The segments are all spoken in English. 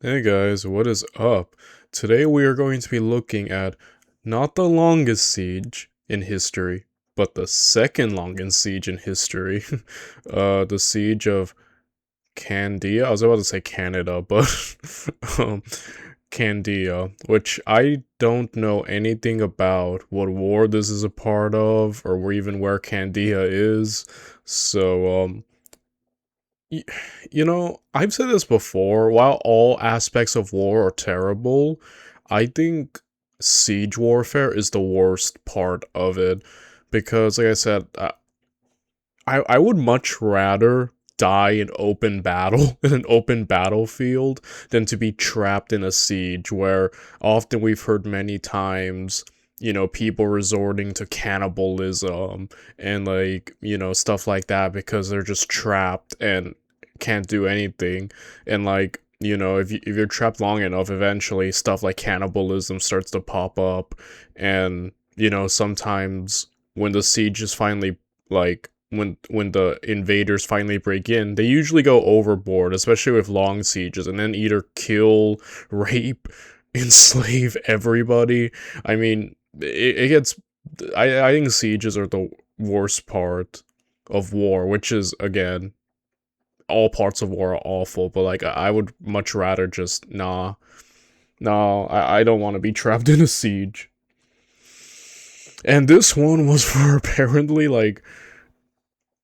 Hey guys, what is up? Today we are going to be looking at not the longest siege in history, but the second longest siege in history. The siege of Candia. I was about to say Canada, but um, Candia, which I don't know anything about what war this is a part of, or even where Candia is. So, Y- I've said this before. While all aspects of war are terrible, I think siege warfare is the worst part of it. Because, like I said, I would much rather die in open battle, in an open battlefield, than to be trapped in a siege where often we've heard many times, people resorting to cannibalism and stuff like that because they're just trapped and can't do anything. And if you're trapped long enough, eventually stuff like cannibalism starts to pop up. And, sometimes when the siege is finally when the invaders finally break in, they usually go overboard, especially with long sieges, and then either kill, rape, enslave everybody. I mean, it gets. I think sieges are the worst part of war, which is again, all parts of war are awful, but I would much rather just no, I don't want to be trapped in a siege. And this one was for apparently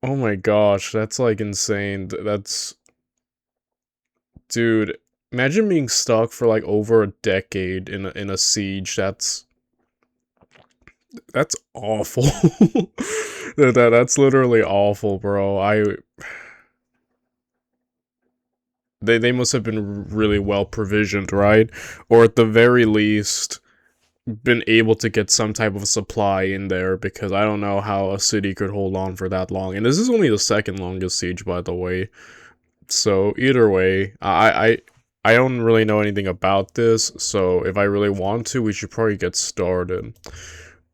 oh my gosh, that's insane. That's dude. Imagine being stuck for over a decade in a siege. That's awful. That's literally awful, bro. They must have been really well provisioned, right? Or at the very least been able to get some type of supply in there, because I don't know how a city could hold on for that long. And this is only the second longest siege, by the way. So either way, I don't really know anything about this, so if I really want to, we should probably get started.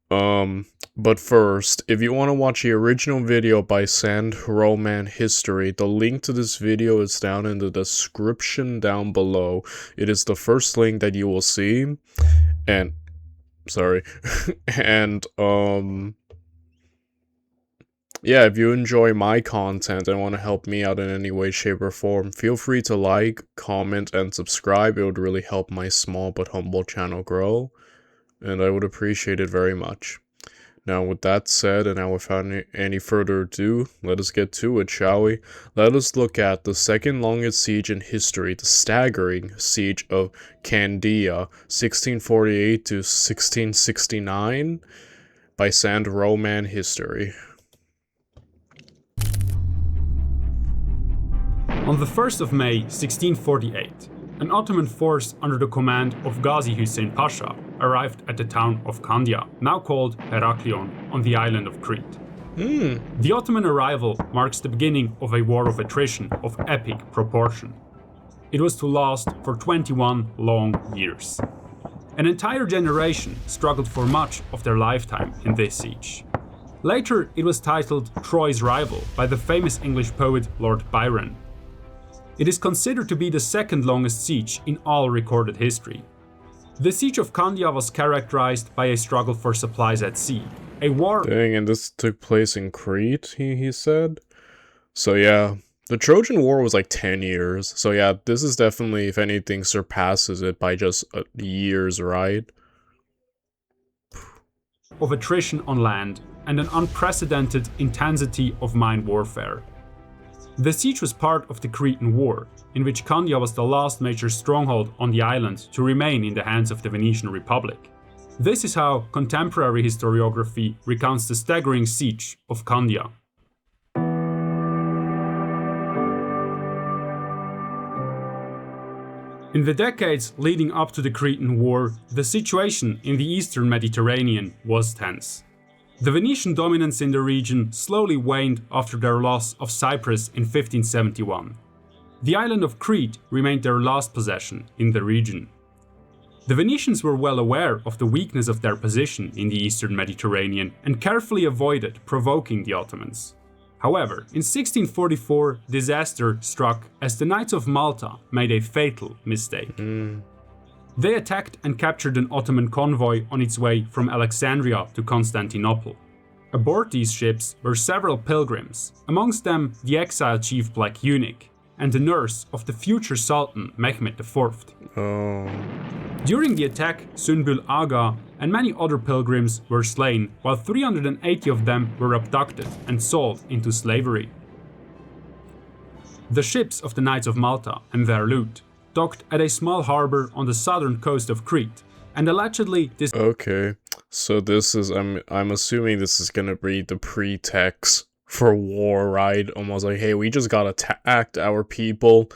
But first, if you want to watch the original video by SandRhoman History, the link to this video is down in the description down below. It is the first link that you will see, and sorry, and yeah, if you enjoy my content and want to help me out in any way, shape, or form, feel free to like, comment, and subscribe. It would really help my small but humble channel grow, and I would appreciate it very much. Now, with that said, and now without any further ado, let us get to it, shall we? Let us look at the second longest siege in history, the staggering siege of Candia, 1648 to 1669, by SandRhoman History. On the 1st of May 1648, an Ottoman force under the command of Ghazi Hussein Pasha arrived at the town of Candia, now called Heraklion, on the island of Crete. The Ottoman arrival marks the beginning of a war of attrition of epic proportion. It was to last for 21 long years. An entire generation struggled for much of their lifetime in this siege. Later, it was titled Troy's Rival by the famous English poet Lord Byron. It is considered to be the second longest siege in all recorded history. The siege of Candia was characterized by a struggle for supplies at sea, a war. Dang, and this took place in Crete, he said? So yeah, the Trojan War was 10 years. So yeah, this is definitely, if anything, surpasses it by just years, right? Of attrition on land and an unprecedented intensity of mine warfare. The siege was part of the Cretan War, in which Candia was the last major stronghold on the island to remain in the hands of the Venetian Republic. This is how contemporary historiography recounts the staggering siege of Candia. In the decades leading up to the Cretan War, the situation in the eastern Mediterranean was tense. The Venetian dominance in the region slowly waned after their loss of Cyprus in 1571. The island of Crete remained their last possession in the region. The Venetians were well aware of the weakness of their position in the eastern Mediterranean and carefully avoided provoking the Ottomans. However, in 1644, disaster struck as the Knights of Malta made a fatal mistake. They attacked and captured an Ottoman convoy on its way from Alexandria to Constantinople. Aboard these ships were several pilgrims, amongst them the exiled chief Black Eunuch and the nurse of the future Sultan Mehmed IV. During the attack, Sunbul Aga and many other pilgrims were slain, while 380 of them were abducted and sold into slavery. The ships of the Knights of Malta and their loot docked at a small harbor on the southern coast of Crete, and allegedly this. Okay, so this is I'm assuming this is gonna be the pretext for war, right? Almost like, hey, we just got attacked our people,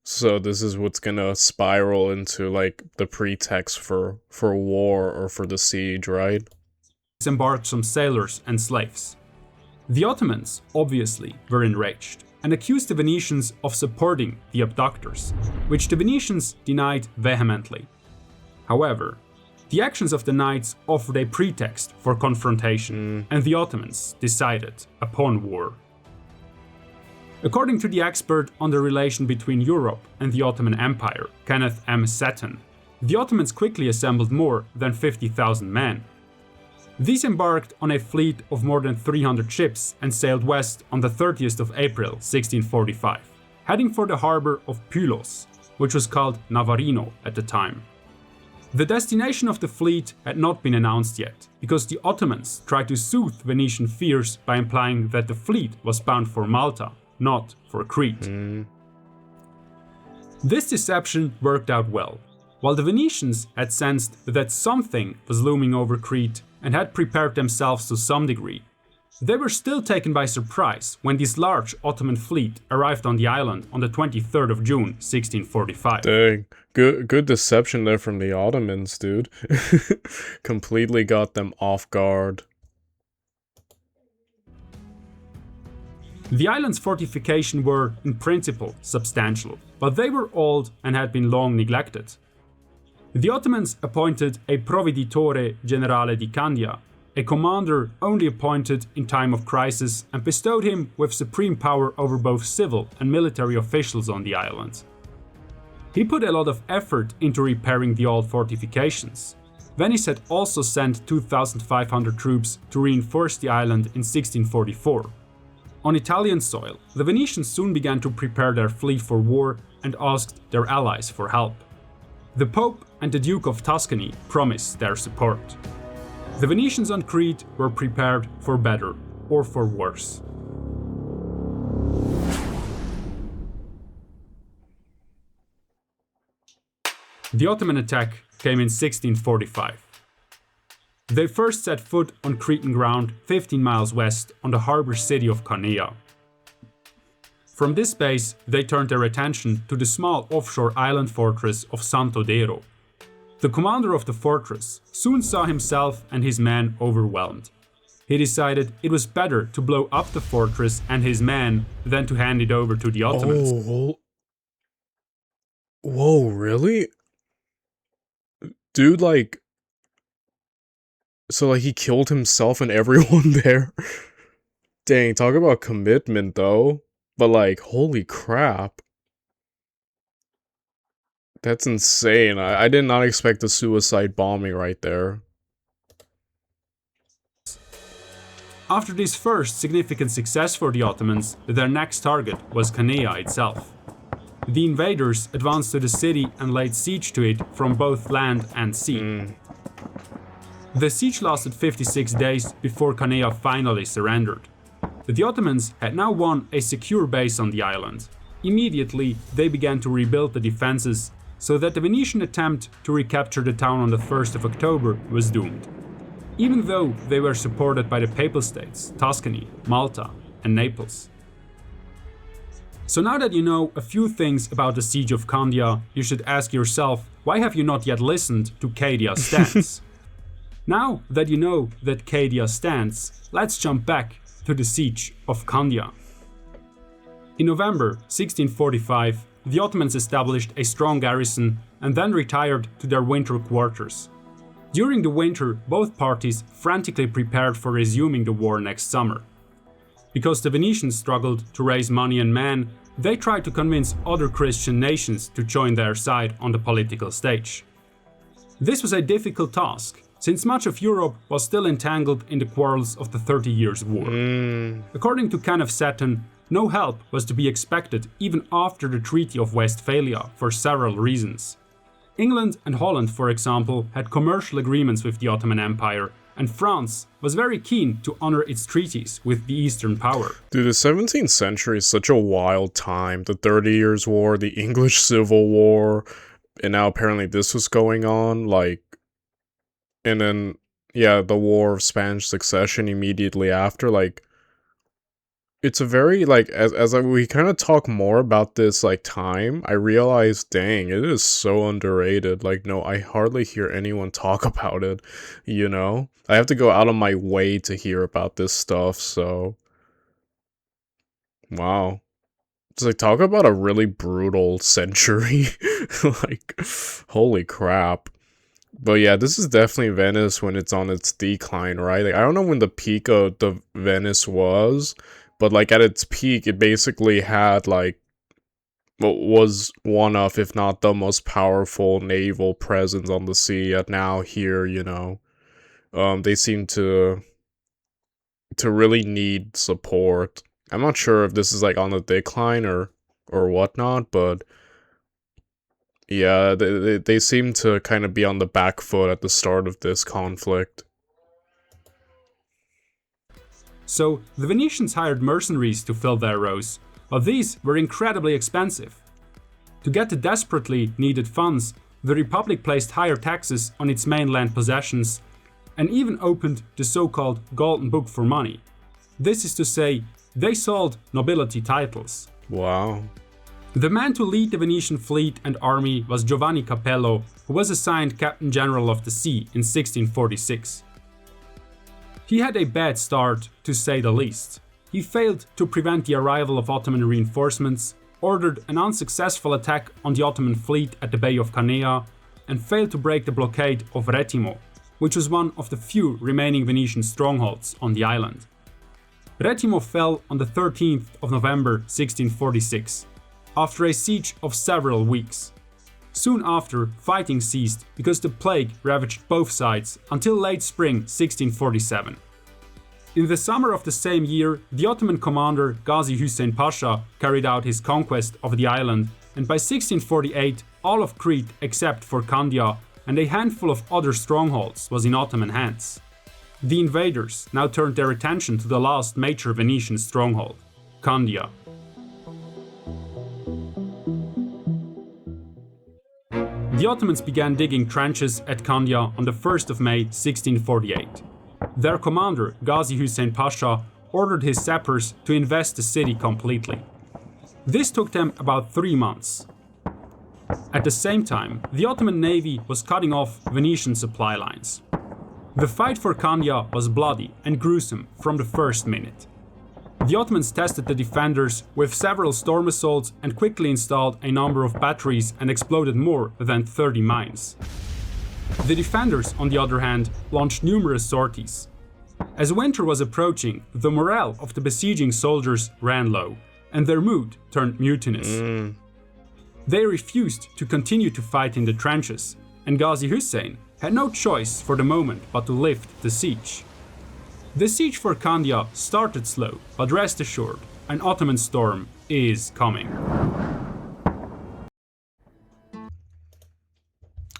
so this is what's gonna spiral into like the pretext for war or for the siege, right? Disembarked some sailors and slaves. The Ottomans, obviously, were enraged and accused the Venetians of supporting the abductors, which the Venetians denied vehemently. However, the actions of the knights offered a pretext for confrontation, and the Ottomans decided upon war. According to the expert on the relation between Europe and the Ottoman Empire, Kenneth M. Seton, the Ottomans quickly assembled more than 50,000 men. These embarked on a fleet of more than 300 ships and sailed west on the 30th of April 1645, heading for the harbor of Pylos, which was called Navarino at the time. The destination of the fleet had not been announced yet, because the Ottomans tried to soothe Venetian fears by implying that the fleet was bound for Malta, not for Crete. This deception worked out well. While the Venetians had sensed that something was looming over Crete and had prepared themselves to some degree, they were still taken by surprise when this large Ottoman fleet arrived on the island on the 23rd of June, 1645. Dang, good deception there from the Ottomans, dude. Completely got them off guard. The island's fortifications were, in principle, substantial, but they were old and had been long neglected. The Ottomans appointed a Proveditore Generale di Candia, a commander only appointed in time of crisis, and bestowed him with supreme power over both civil and military officials on the island. He put a lot of effort into repairing the old fortifications. Venice had also sent 2,500 troops to reinforce the island in 1644. On Italian soil, the Venetians soon began to prepare their fleet for war and asked their allies for help. The Pope and the Duke of Tuscany promised their support. The Venetians on Crete were prepared for better or for worse. The Ottoman attack came in 1645. They first set foot on Cretan ground 15 miles west on the harbour city of Candia. From this base, they turned their attention to the small offshore island fortress of Santo Dero. The commander of the fortress soon saw himself and his men overwhelmed. He decided it was better to blow up the fortress and his men than to hand it over to the Ottomans. Whoa, really? Dude, like... So, like, he killed himself and everyone there? Dang, talk about commitment, though. But, like, holy crap. That's insane. I did not expect a suicide bombing right there. After this first significant success for the Ottomans, their next target was Candia itself. The invaders advanced to the city and laid siege to it from both land and sea. The siege lasted 56 days before Candia finally surrendered. The Ottomans had now won a secure base on the island. Immediately, they began to rebuild the defenses, so that the Venetian attempt to recapture the town on the 1st of October was doomed. Even though they were supported by the Papal States, Tuscany, Malta, and Naples. So now that you know a few things about the siege of Candia, you should ask yourself, why have you not yet listened to Candia's stance? Now that you know that Candia stands, let's jump back to the siege of Candia. In November 1645, the Ottomans established a strong garrison and then retired to their winter quarters. During the winter, both parties frantically prepared for resuming the war next summer. Because the Venetians struggled to raise money and men, they tried to convince other Christian nations to join their side on the political stage. This was a difficult task, since much of Europe was still entangled in the quarrels of the 30 Years' War. According to Kenneth Seton, no help was to be expected even after the Treaty of Westphalia for several reasons. England and Holland, for example, had commercial agreements with the Ottoman Empire, and France was very keen to honor its treaties with the Eastern power. Dude, the 17th century is such a wild time. The 30 Years' War, the English Civil War, and now apparently this was going on, and then, yeah, the War of Spanish Succession immediately after, it's a very, we kind of talk more about this, time, I realize, dang, it is so underrated. No, I hardly hear anyone talk about it, you know? I have to go out of my way to hear about this stuff, so... Wow. It's talk about a really brutal century. Holy crap. But yeah, this is definitely Venice when it's on its decline, right? I don't know when the peak of the Venice was, but at its peak, it basically had what was one of, if not the most powerful naval presence on the sea. Yet now here, they seem to really need support. I'm not sure if this is on the decline or whatnot, but yeah, they seem to kind of be on the back foot at the start of this conflict. So the Venetians hired mercenaries to fill their rows, but these were incredibly expensive. To get the desperately needed funds, the Republic placed higher taxes on its mainland possessions and even opened the so-called Golden Book for money. This is to say, they sold nobility titles. Wow. The man to lead the Venetian fleet and army was Giovanni Capello, who was assigned Captain General of the Sea in 1646. He had a bad start, to say the least. He failed to prevent the arrival of Ottoman reinforcements, ordered an unsuccessful attack on the Ottoman fleet at the Bay of Candia, and failed to break the blockade of Retimo, which was one of the few remaining Venetian strongholds on the island. Retimo fell on the 13th of November 1646, after a siege of several weeks. Soon after, fighting ceased because the plague ravaged both sides until late spring 1647. In the summer of the same year, the Ottoman commander Gazi Hussein Pasha carried out his conquest of the island, and by 1648 all of Crete except for Candia and a handful of other strongholds was in Ottoman hands. The invaders now turned their attention to the last major Venetian stronghold, Candia. The Ottomans began digging trenches at Candia on the 1st of May 1648. Their commander, Gazi Hussein Pasha, ordered his sappers to invest the city completely. This took them about 3 months. At the same time, the Ottoman navy was cutting off Venetian supply lines. The fight for Candia was bloody and gruesome from the first minute. The Ottomans tested the defenders with several storm assaults and quickly installed a number of batteries and exploded more than 30 mines. The defenders, on the other hand, launched numerous sorties. As winter was approaching, the morale of the besieging soldiers ran low, and their mood turned mutinous. They refused to continue to fight in the trenches, and Gazi Hussein had no choice for the moment but to lift the siege. The siege for Candia started slow, but rest assured, an Ottoman storm is coming.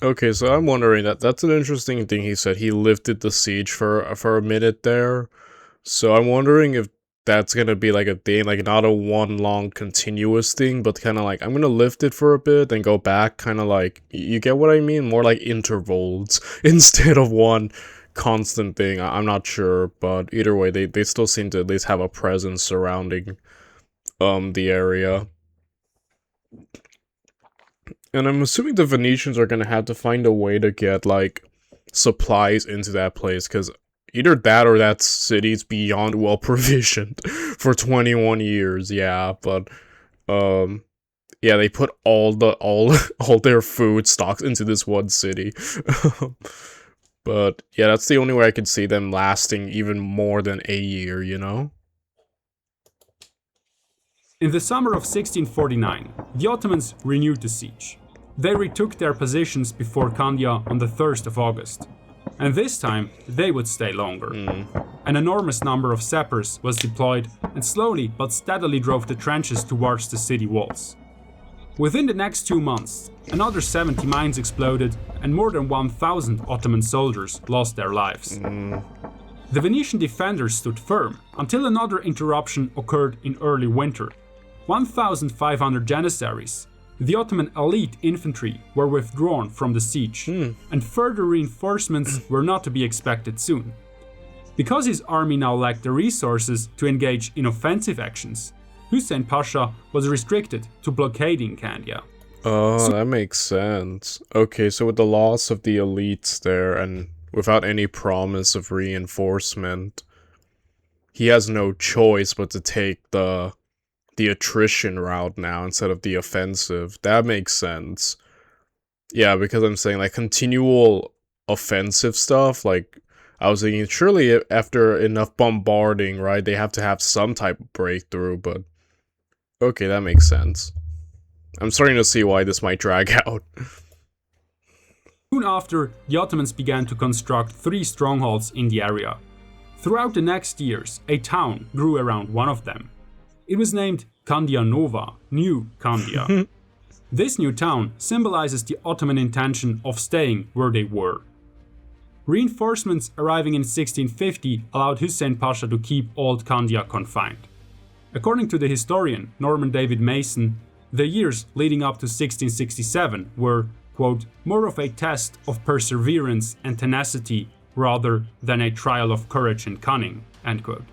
Okay, so I'm wondering that's an interesting thing he said. He lifted the siege for a minute there. So I'm wondering if that's gonna be a thing, not a one long continuous thing, but kind of I'm gonna lift it for a bit and go back, kind of you get what I mean? More like intervals instead of one constant thing. I'm not sure, but either way, they still seem to at least have a presence surrounding the area. And I'm assuming the Venetians are gonna have to find a way to get supplies into that place, because either that or that city's beyond well provisioned for 21 years. Yeah, but yeah, they put all their food stocks into this one city. But yeah, that's the only way I could see them lasting even more than a year, you know? In the summer of 1649, the Ottomans renewed the siege. They retook their positions before Candia on the 1st of August. And this time, they would stay longer. An enormous number of sappers was deployed and slowly but steadily drove the trenches towards the city walls. Within the next 2 months, another 70 mines exploded and more than 1,000 Ottoman soldiers lost their lives. The Venetian defenders stood firm until another interruption occurred in early winter. 1,500 Janissaries, the Ottoman elite infantry, were withdrawn from the siege, and further reinforcements were not to be expected soon. Because his army now lacked the resources to engage in offensive actions, Hussein Pasha was restricted to blockading Candia. Oh, that makes sense. Okay, so with the loss of the elites there and without any promise of reinforcement, he has no choice but to take the attrition route now instead of the offensive. That makes sense. Yeah, because I'm saying like continual offensive stuff, like I was thinking surely after enough bombarding, right, they have to have some type of breakthrough, but okay, that makes sense. I'm starting to see why this might drag out. Soon after, the Ottomans began to construct 3 strongholds in the area. Throughout the next years, a town grew around one of them. It was named Candia Nova, New Candia. This new town symbolizes the Ottoman intention of staying where they were. Reinforcements arriving in 1650 allowed Hussein Pasha to keep Old Candia confined. According to the historian Norman David Mason, the years leading up to 1667 were, quote, more of a test of perseverance and tenacity rather than a trial of courage and cunning, end quote.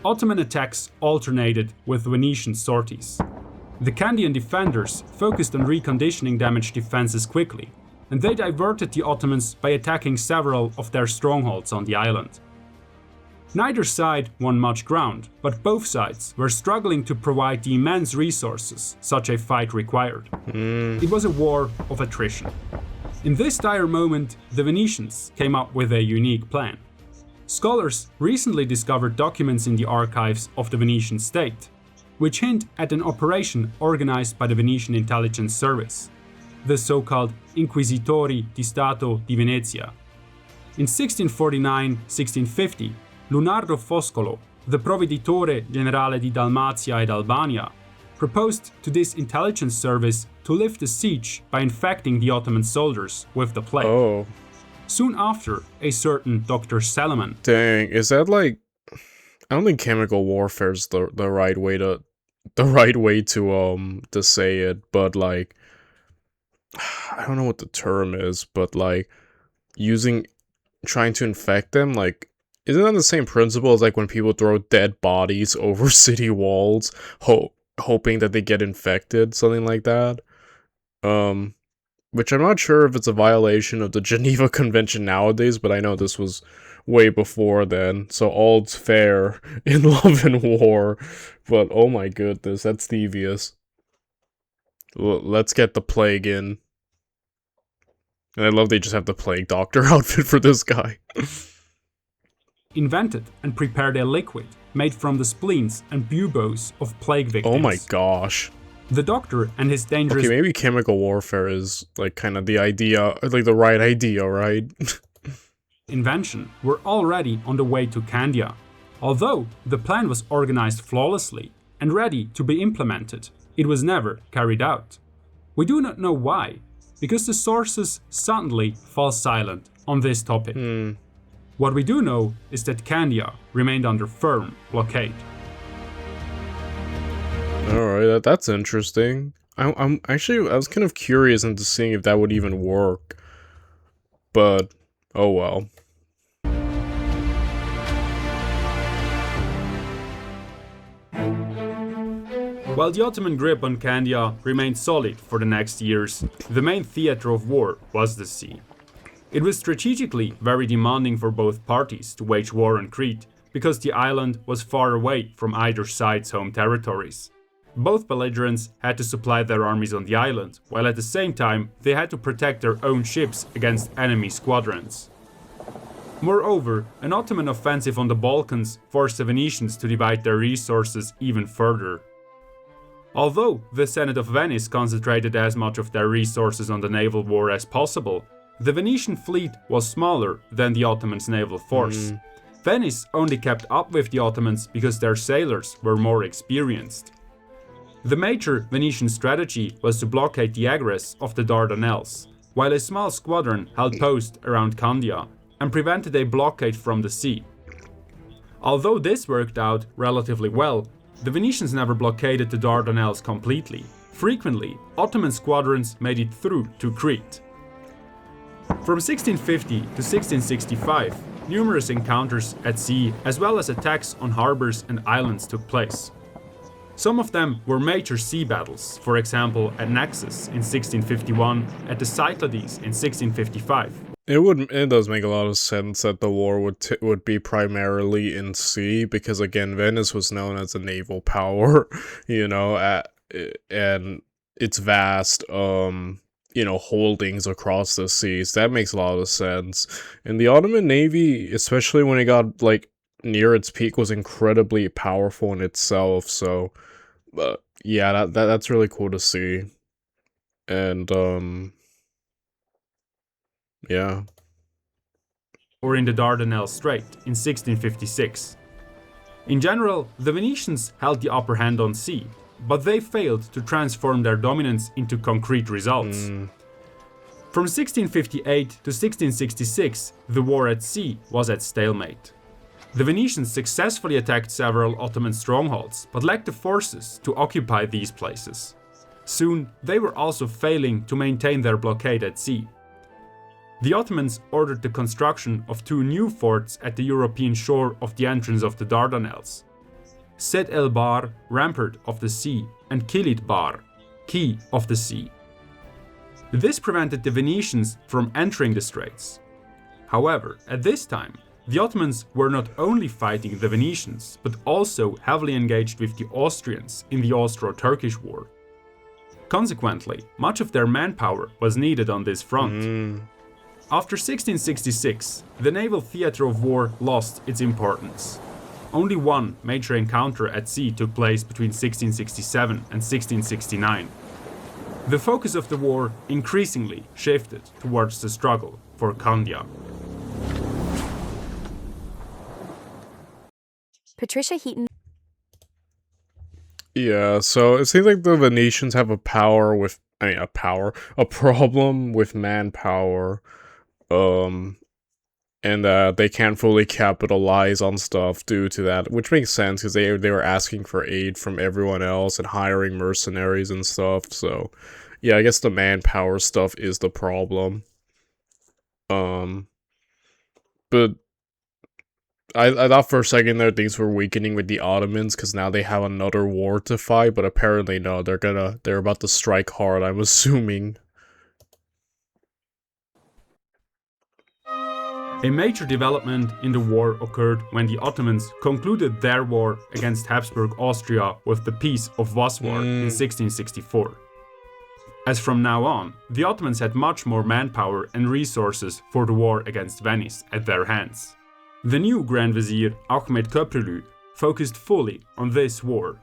Ottoman attacks alternated with Venetian sorties. The Candian defenders focused on reconditioning damaged defenses quickly, and they diverted the Ottomans by attacking several of their strongholds on the island. Neither side won much ground, but both sides were struggling to provide the immense resources such a fight required. It was a war of attrition. In this dire moment, the Venetians came up with a unique plan. Scholars recently discovered documents in the archives of the Venetian state, which hint at an operation organized by the Venetian intelligence service, the so-called Inquisitori di Stato di Venezia. In 1649-1650, Lunardo Foscolo, the Proveditore Generale di Dalmazia ed Albania, proposed to this intelligence service to lift the siege by infecting the Ottoman soldiers with the plague. Oh. Soon after, a certain Dr. Salaman. Dang, is that like... I don't think chemical warfare is the right way to say it, but like I don't know what the term is, but like trying to infect them, like isn't that the same principle as like when people throw dead bodies over city walls, hoping that they get infected, something like that? Which I'm not sure if it's a violation of the Geneva Convention nowadays, but I know this was way before then, so all's fair in love and war. But oh my goodness, that's devious. Let's get the plague in. And I love they just have the plague doctor outfit for this guy. Invented and prepared a liquid made from the spleens and buboes of plague victims. Oh my gosh. The doctor and his dangerous... Okay, maybe chemical warfare is, like, kind of the idea, like, the right idea, right? invention were already on the way to Candia. Although the plan was organized flawlessly and ready to be implemented, it was never carried out. We do not know why, because the sources suddenly fall silent on this topic. What we do know is that Candia remained under firm blockade. Alright, that's interesting. I was kind of curious into seeing if that would even work. But, oh well. While the Ottoman grip on Candia remained solid for the next years, the main theater of war was the sea. It was strategically very demanding for both parties to wage war on Crete, because the island was far away from either side's home territories. Both belligerents had to supply their armies on the island, while at the same time they had to protect their own ships against enemy squadrons. Moreover, an Ottoman offensive on the Balkans forced the Venetians to divide their resources even further. Although the Senate of Venice concentrated as much of their resources on the naval war as possible, the Venetian fleet was smaller than the Ottomans' naval force. Venice only kept up with the Ottomans because their sailors were more experienced. The major Venetian strategy was to blockade the egress of the Dardanelles, while a small squadron held post around Candia and prevented a blockade from the sea. Although this worked out relatively well, the Venetians never blockaded the Dardanelles completely. Frequently, Ottoman squadrons made it through to Crete. From 1650 to 1665, numerous encounters at sea as well as attacks on harbors and islands took place. Some of them were major sea battles, for example at Naxos in 1651, at the Cyclades in 1655. It does make a lot of sense that the war would be primarily in sea, because again, Venice was known as a naval power, and its vast holdings across the seas. That makes a lot of sense. And the Ottoman Navy, especially when it got near its peak, was incredibly powerful in itself. So, yeah, that's really cool to see. And yeah. Or in the Dardanelles Strait in 1656. In general, the Venetians held the upper hand on sea, but they failed to transform their dominance into concrete results. From 1658 to 1666, the war at sea was at stalemate. The Venetians successfully attacked several Ottoman strongholds, but lacked the forces to occupy these places. Soon, they were also failing to maintain their blockade at sea. The Ottomans ordered the construction of two new forts at the European shore of the entrance of the Dardanelles: Sed el Bar, Rampart of the Sea, and Kilit Bar, Key of the Sea. This prevented the Venetians from entering the straits. However, at this time, the Ottomans were not only fighting the Venetians, but also heavily engaged with the Austrians in the Austro-Turkish War. Consequently, much of their manpower was needed on this front. After 1666, the naval theatre of war lost its importance. Only one major encounter at sea took place between 1667 and 1669. The focus of the war increasingly shifted towards the struggle for Candia. Patricia Heaton. Yeah, so it seems like the Venetians have a problem with manpower, and they can't fully capitalize on stuff due to that, which makes sense because they were asking for aid from everyone else and hiring mercenaries and stuff. So, yeah, I guess the manpower stuff is the problem. But I thought for a second there things were weakening with the Ottomans because now they have another war to fight, but apparently no, they're about to strike hard, I'm assuming. A major development in the war occurred when the Ottomans concluded their war against Habsburg Austria with the Peace of Vassar in 1664. As from now on, the Ottomans had much more manpower and resources for the war against Venice at their hands. The new Grand Vizier Ahmed Köprülü focused fully on this war.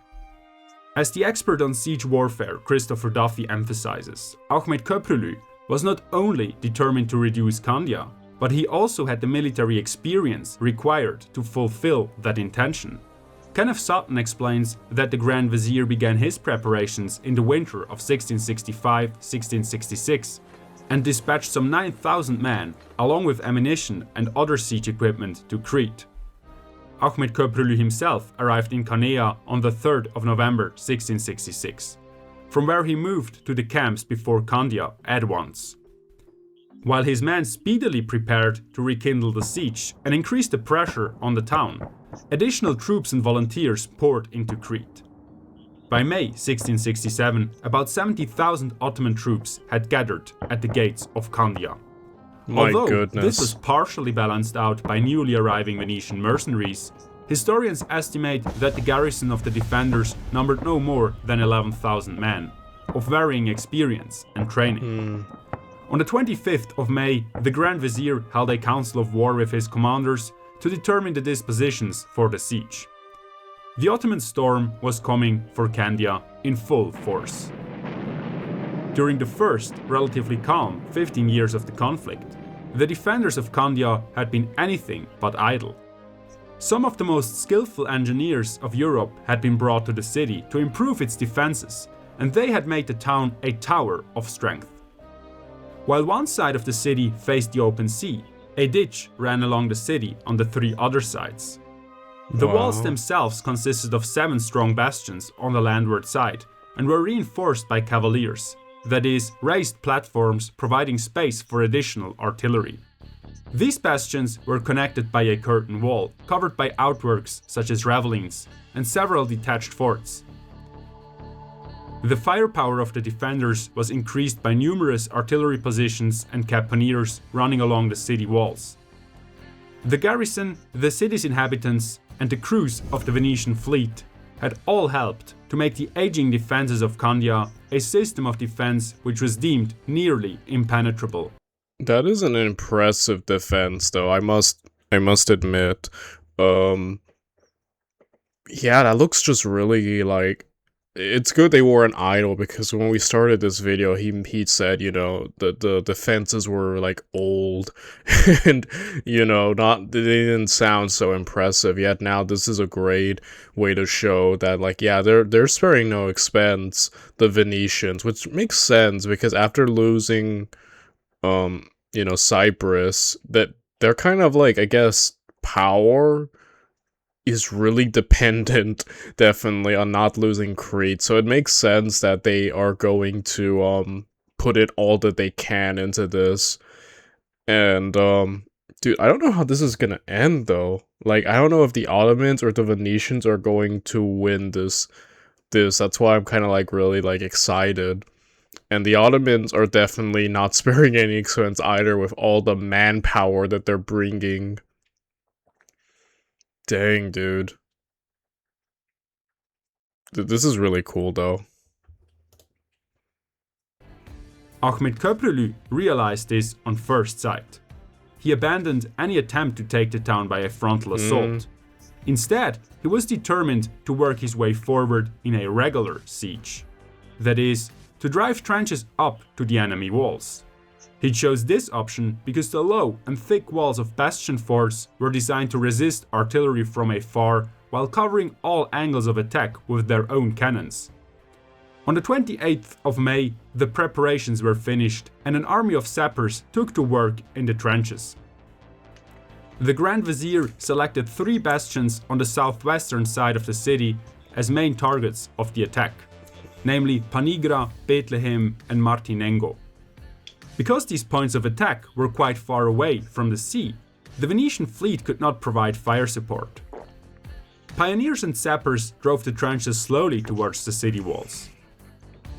As the expert on siege warfare Christopher Duffy emphasizes, Ahmed Köprülü was not only determined to reduce Candia, but he also had the military experience required to fulfill that intention. Kenneth Sutton explains that the Grand Vizier began his preparations in the winter of 1665-1666 and dispatched some 9,000 men, along with ammunition and other siege equipment, to Crete. Ahmed Köprülü himself arrived in Candia on the 3rd of November 1666, from where he moved to the camps before Candia at once. While his men speedily prepared to rekindle the siege and increase the pressure on the town, additional troops and volunteers poured into Crete. By May 1667, about 70,000 Ottoman troops had gathered at the gates of Candia. Although this was partially balanced out by newly arriving Venetian mercenaries, historians estimate that the garrison of the defenders numbered no more than 11,000 men, of varying experience and training. On the 25th of May, the Grand Vizier held a council of war with his commanders to determine the dispositions for the siege. The Ottoman storm was coming for Candia in full force. During the first, relatively calm 15 years of the conflict, the defenders of Candia had been anything but idle. Some of the most skillful engineers of Europe had been brought to the city to improve its defenses, and they had made the town a tower of strength. While one side of the city faced the open sea, a ditch ran along the city on the 3 other sides. The walls themselves consisted of 7 strong bastions on the landward side and were reinforced by cavaliers, that is, raised platforms providing space for additional artillery. These bastions were connected by a curtain wall, covered by outworks such as ravelins, and several detached forts. The firepower of the defenders was increased by numerous artillery positions and caponiers running along the city walls. The garrison, the city's inhabitants, and the crews of the Venetian fleet had all helped to make the aging defenses of Candia a system of defense which was deemed nearly impenetrable. That is an impressive defense, though. I must admit. Yeah, that looks just really like. It's good they weren't idle, because when we started this video, he said, you know, the defenses were like old, and you know, they didn't sound so impressive. Yet now this is a great way to show that, like, yeah, they're sparing no expense, the Venetians, which makes sense because after losing you know, Cyprus, that they're kind of like, I guess, power is really dependent, definitely, on not losing Crete. So it makes sense that they are going to put it all that they can into this. And dude, I don't know how this is gonna end though. Like, I don't know if the Ottomans or the Venetians are going to win this. That's why I'm kind of like really like excited. And the Ottomans are definitely not sparing any expense either with all the manpower that they're bringing. Dang, dude. This is really cool, though. Ahmed Köprülü realized this on first sight. He abandoned any attempt to take the town by a frontal assault. Instead, he was determined to work his way forward in a regular siege. That is, to drive trenches up to the enemy walls. He chose this option because the low and thick walls of bastion forts were designed to resist artillery from afar while covering all angles of attack with their own cannons. On the 28th of May, the preparations were finished and an army of sappers took to work in the trenches. The Grand Vizier selected 3 bastions on the southwestern side of the city as main targets of the attack, namely Panigra, Bethlehem, and Martinengo. Because these points of attack were quite far away from the sea, the Venetian fleet could not provide fire support. Pioneers and sappers drove the trenches slowly towards the city walls.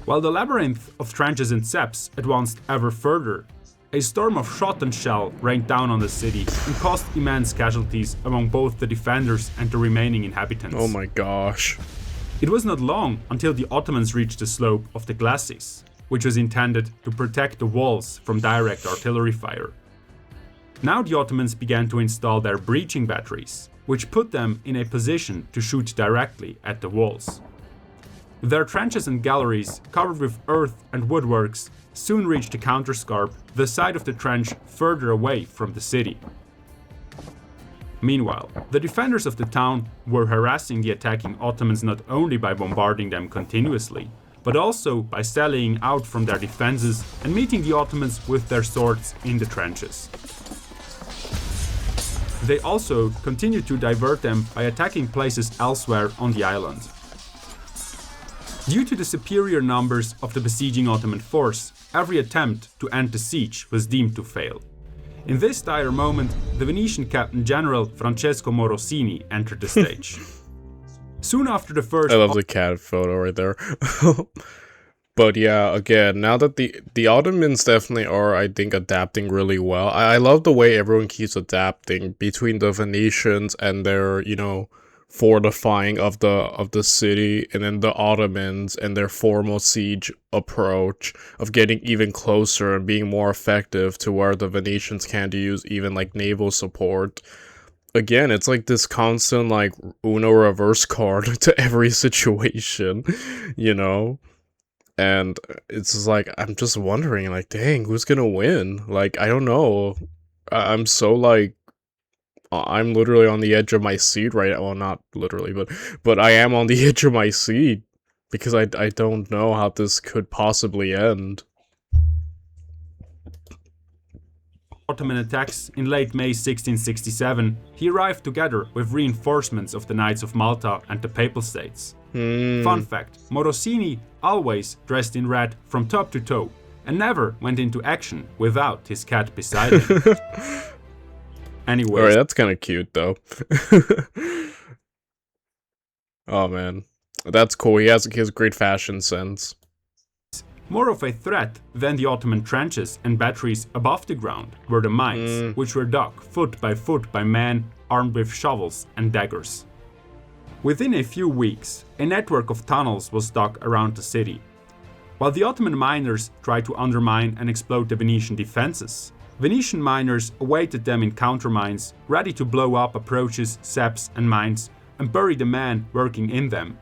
While the labyrinth of trenches and saps advanced ever further, a storm of shot and shell rained down on the city and caused immense casualties among both the defenders and the remaining inhabitants. Oh my gosh. It was not long until the Ottomans reached the slope of the glacis, which was intended to protect the walls from direct artillery fire. Now the Ottomans began to install their breaching batteries, which put them in a position to shoot directly at the walls. Their trenches and galleries, covered with earth and woodworks, soon reached the counterscarp, the side of the trench further away from the city. Meanwhile, the defenders of the town were harassing the attacking Ottomans not only by bombarding them continuously, but also by sallying out from their defenses and meeting the Ottomans with their swords in the trenches. They also continued to divert them by attacking places elsewhere on the island. Due to the superior numbers of the besieging Ottoman force, every attempt to end the siege was deemed to fail. In this dire moment, the Venetian Captain General Francesco Morosini entered the stage. Soon after the first... I love the cat photo right there. But yeah, again, now that the Ottomans definitely are, I think, adapting really well. I love the way everyone keeps adapting between the Venetians and their, you know, fortifying of the city, and then the Ottomans and their formal siege approach of getting even closer and being more effective to where the Venetians can't use even like naval support. again, it's like this constant, like, Uno reverse card to every situation, you know? And it's just like, I'm just wondering, like, dang, who's gonna win? Like, I don't know. I'm so, like, I'm literally on the edge of my seat right now. Well, not literally, but I am on the edge of my seat because I don't know how this could possibly end. Ottoman attacks in late May 1667, he arrived together with reinforcements of the Knights of Malta and the Papal States. Fun fact, Morosini always dressed in red from top to toe and never went into action without his cat beside him. Anyways, Alright, that's kind of cute though. Oh man, that's cool. He has great fashion sense. more of a threat than the Ottoman trenches and batteries above the ground were the mines, which were dug foot by men armed with shovels and daggers. Within a few weeks, a network of tunnels was dug around the city. While the Ottoman miners tried to undermine and explode the Venetian defenses, Venetian miners awaited them in countermines, ready to blow up approaches, seps, and mines and bury the men working in them.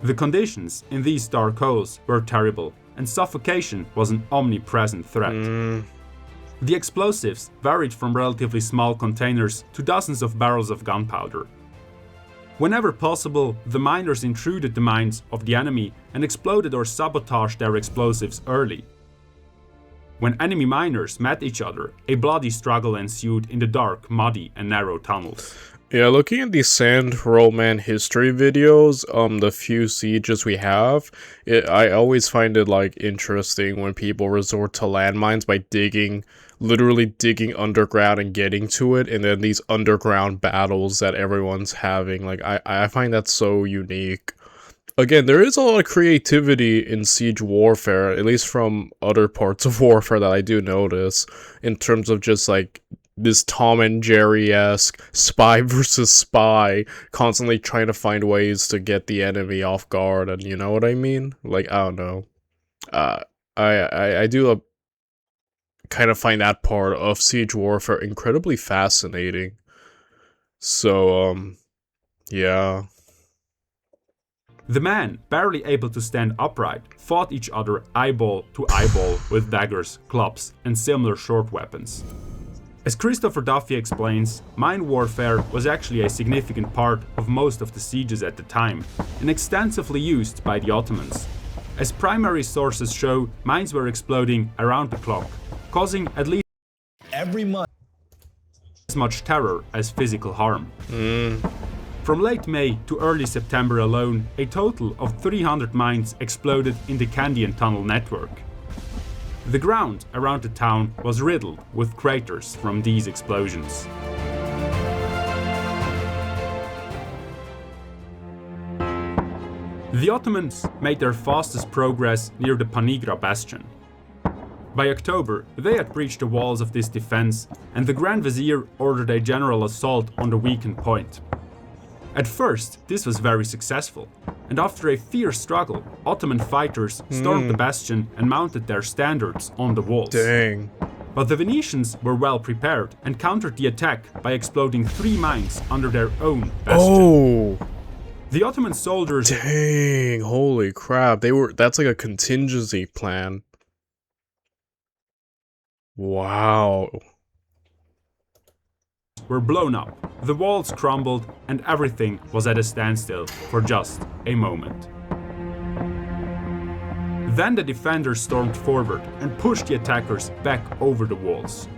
The conditions in these dark holes were terrible, and suffocation was an omnipresent threat. The explosives varied from relatively small containers to dozens of barrels of gunpowder. Whenever possible, the miners intruded the mines of the enemy and exploded or sabotaged their explosives early. When enemy miners met each other, a bloody struggle ensued in the dark, muddy, and narrow tunnels. Yeah, looking at these SandRhoman history videos, the few sieges we have, I always find it, like, interesting when people resort to landmines by literally digging underground and getting to it, and then these underground battles that everyone's having. Like, I find that so unique. Again, there is a lot of creativity in siege warfare, at least from other parts of warfare that I do notice, in terms of just, like, this Tom and Jerry-esque spy versus spy, constantly trying to find ways to get the enemy off guard, and you know what I mean? Like, I don't know. I do kind of find that part of siege warfare incredibly fascinating. So, yeah. The men, barely able to stand upright, fought each other eyeball to eyeball with daggers, clubs, and similar short weapons. As Christopher Duffy explains, mine warfare was actually a significant part of most of the sieges at the time, and extensively used by the Ottomans. As primary sources show, mines were exploding around the clock, causing at least every month as much terror as physical harm. From late May to early September alone, a total of 300 mines exploded in the Candia tunnel network. The ground around the town was riddled with craters from these explosions. The Ottomans made their fastest progress near the Panigra bastion. By October, they had breached the walls of this defense, and the Grand Vizier ordered a general assault on the weakened point. At first, this was very successful, and after a fierce struggle, Ottoman fighters stormed the bastion and mounted their standards on the walls. Dang. But the Venetians were well prepared and countered the attack by exploding 3 mines under their own bastion. Oh! The Ottoman soldiers... Dang, holy crap. That's like a contingency plan. Wow. were blown up, the walls crumbled, and everything was at a standstill for just a moment. Then the defenders stormed forward and pushed the attackers back over the walls.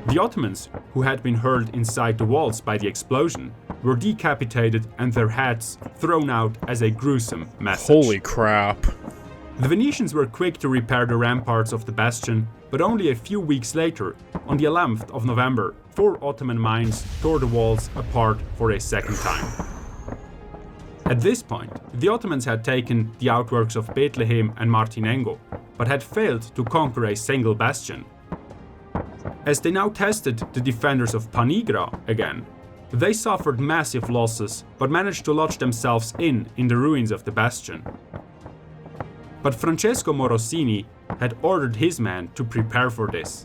The Ottomans, who had been hurled inside the walls by the explosion, were decapitated and their heads thrown out as a gruesome message. Holy crap. The Venetians were quick to repair the ramparts of the bastion, but only a few weeks later, on the 11th of November, 4 Ottoman mines tore the walls apart for a second time. At this point, the Ottomans had taken the outworks of Bethlehem and Martinengo, but had failed to conquer a single bastion. As they now tested the defenders of Panigra again, they suffered massive losses but managed to lodge themselves in the ruins of the bastion. But Francesco Morosini had ordered his men to prepare for this.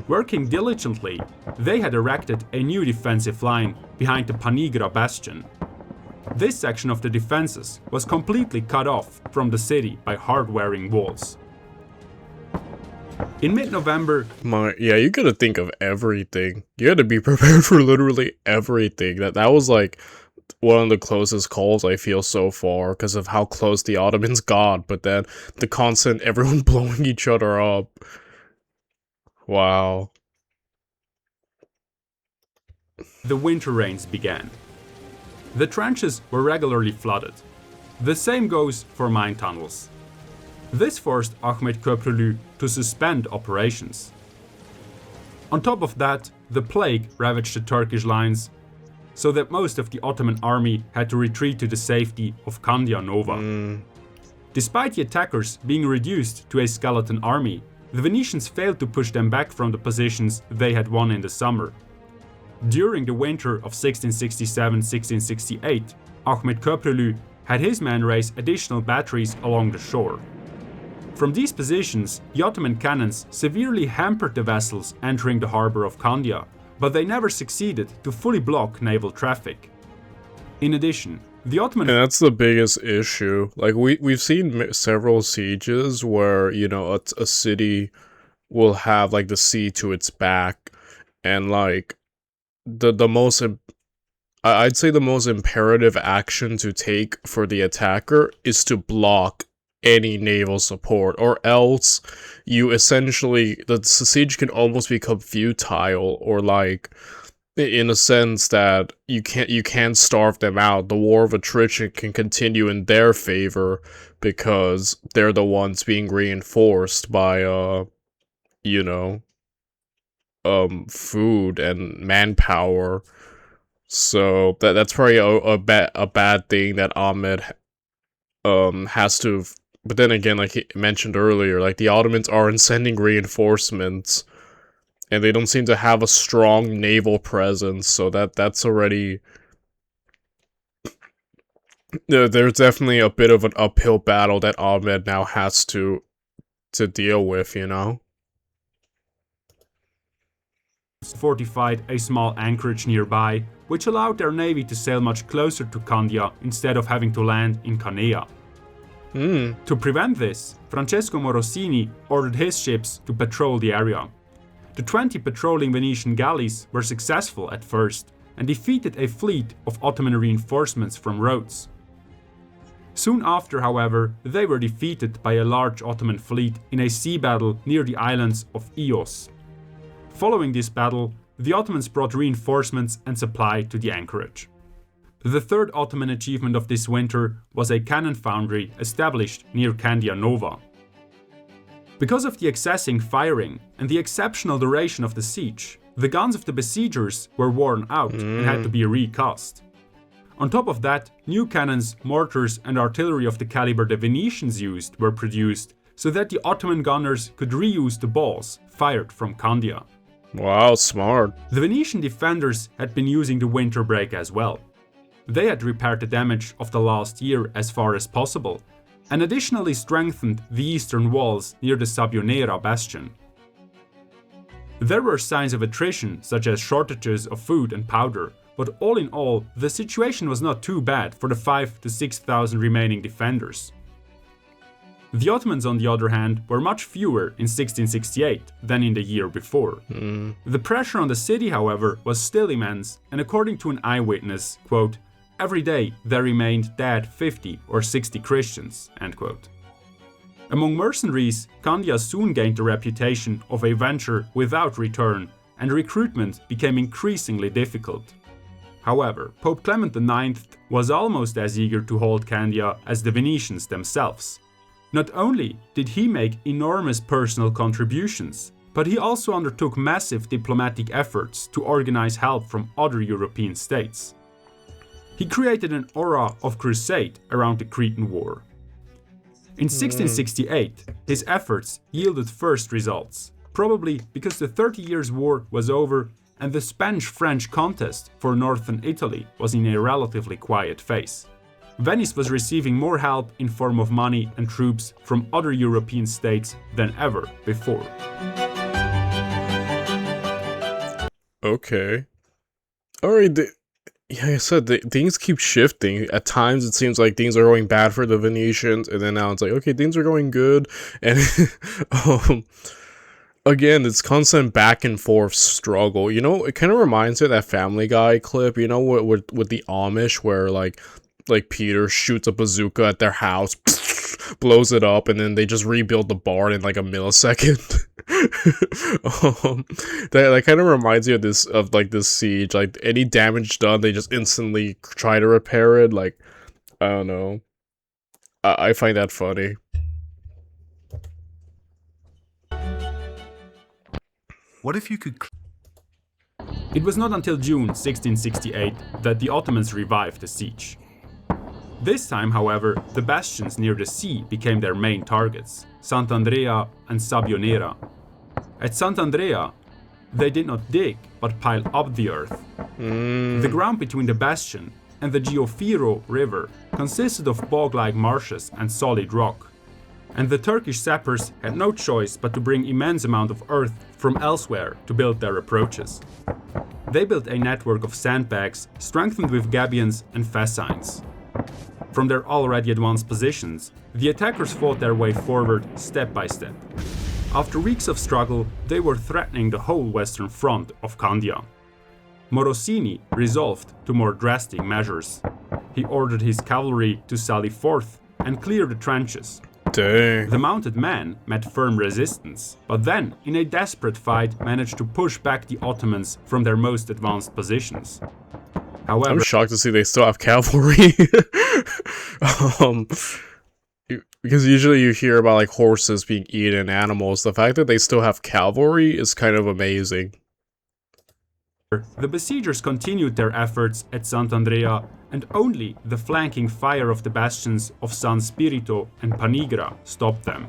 Working diligently, they had erected a new defensive line behind the Panigra bastion. This section of the defenses was completely cut off from the city by hard-wearing walls. In mid-November, you gotta think of everything. You gotta be prepared for literally everything. That was like one of the closest calls I feel so far because of how close the Ottomans got, but then the constant everyone blowing each other up. Wow. the winter rains began. The trenches were regularly flooded. The same goes for mine tunnels. This forced Ahmet Köprülü to suspend operations. On top of that, the plague ravaged the Turkish lines, so that most of the Ottoman army had to retreat to the safety of Candia Nova. Despite the attackers being reduced to a skeleton army, the Venetians failed to push them back from the positions they had won in the summer. During the winter of 1667-1668, Ahmet Köprülü had his men raise additional batteries along the shore. From these positions, the Ottoman cannons severely hampered the vessels entering the harbor of Candia, but they never succeeded to fully block naval traffic. In addition, the Ottoman... And that's the biggest issue. Like, we've seen several sieges where, you know, a city will have, like, the sea to its back, and, like, the most... I'd say the most imperative action to take for the attacker is to block any naval support, or else you essentially... the siege can almost become futile, or, like... in a sense that you can't starve them out. The war of attrition can continue in their favor because they're the ones being reinforced by food and manpower. So that's probably a bad thing that Ahmed has to. But then again, like he mentioned earlier, like the Ottomans aren't sending reinforcements. And they don't seem to have a strong naval presence, so that's already... there's definitely a bit of an uphill battle that Ahmed now has to deal with, you know? Fortified a small anchorage nearby, which allowed their navy to sail much closer to Candia instead of having to land in Canea. To prevent this, Francesco Morosini ordered his ships to patrol the area. The 20 patrolling Venetian galleys were successful at first and defeated a fleet of Ottoman reinforcements from Rhodes. Soon after, however, they were defeated by a large Ottoman fleet in a sea battle near the islands of Ios. Following this battle, the Ottomans brought reinforcements and supply to the anchorage. The third Ottoman achievement of this winter was a cannon foundry established near Candia Nova. Because of the excessive firing and the exceptional duration of the siege, the guns of the besiegers were worn out and had to be recast. On top of that, new cannons, mortars and artillery of the caliber the Venetians used were produced so that the Ottoman gunners could reuse the balls fired from Candia. Wow, smart. The Venetian defenders had been using the winter break as well. They had repaired the damage of the last year as far as possible, and additionally strengthened the eastern walls near the Sabbionera bastion. There were signs of attrition, such as shortages of food and powder, but all in all, the situation was not too bad for the 5,000 to 6,000 remaining defenders. The Ottomans, on the other hand, were much fewer in 1668 than in the year before. The pressure on the city, however, was still immense, and according to an eyewitness, quote, "Every day there remained dead 50 or 60 Christians." End quote. Among mercenaries, Candia soon gained the reputation of a venture without return, and recruitment became increasingly difficult. However, Pope Clement IX was almost as eager to hold Candia as the Venetians themselves. Not only did he make enormous personal contributions, but he also undertook massive diplomatic efforts to organize help from other European states. He created an aura of crusade around the Cretan War. In 1668, his efforts yielded first results, probably because the 30 Years' War was over and the Spanish-French contest for northern Italy was in a relatively quiet phase. Venice was receiving more help in form of money and troops from other European states than ever before. Okay. Alright, yeah, like I said, things keep shifting. At times, it seems like things are going bad for the Venetians, and then now it's like, okay, things are going good, and um, again, it's constant back and forth struggle. You know, it kind of reminds me of that Family Guy clip. You know, with the Amish, where like Peter shoots a bazooka at their house, blows it up, and then they just rebuild the barn in like a millisecond. That kind of reminds me of this siege. Like any damage done, they just instantly try to repair it. Like I don't know. I find that funny. What if you could... It was not until June 1668 that the Ottomans revived the siege. This time, however, the bastions near the sea became their main targets, Sant'Andrea and Sabbionera. At Sant'Andrea, they did not dig, but pile up the earth. The ground between the bastion and the Giofiro River consisted of bog-like marshes and solid rock, and the Turkish sappers had no choice but to bring immense amount of earth from elsewhere to build their approaches. They built a network of sandbags strengthened with gabions and fascines. From their already advanced positions, the attackers fought their way forward step by step. After weeks of struggle, they were threatening the whole western front of Candia. Morosini resolved to more drastic measures. He ordered his cavalry to sally forth and clear the trenches. Dang. The mounted men met firm resistance, but then, in a desperate fight, managed to push back the Ottomans from their most advanced positions. However, I'm shocked to see they still have cavalry. um, because usually you hear about like horses being eaten, animals. The fact that they still have cavalry is kind of amazing. the besiegers continued their efforts at Sant'Andrea, and only the flanking fire of the bastions of San Spirito and Panigra stopped them.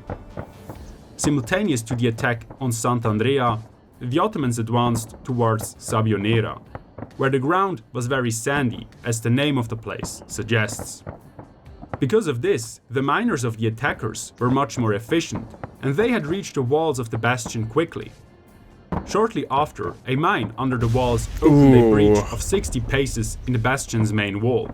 Simultaneous to the attack on Sant'Andrea, the Ottomans advanced towards Sabbionera, where the ground was very sandy, as the name of the place suggests. Because of this, the miners of the attackers were much more efficient, and they had reached the walls of the bastion quickly. Shortly after, a mine under the walls opened a breach of 60 paces in the bastion's main wall.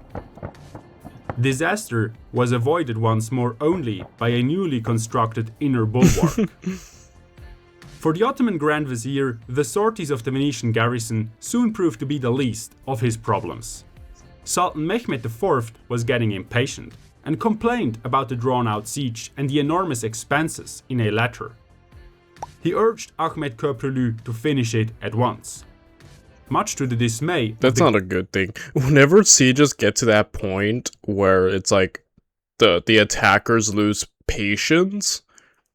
Disaster was avoided once more only by a newly constructed inner bulwark. For the Ottoman Grand Vizier, the sorties of the Venetian garrison soon proved to be the least of his problems. Sultan Mehmed IV was getting impatient and complained about the drawn-out siege and the enormous expenses in a letter. He urged Ahmed Köprülü to finish it at once. Much to the dismay of That's not a good thing. Whenever sieges get to that point where it's like the attackers lose patience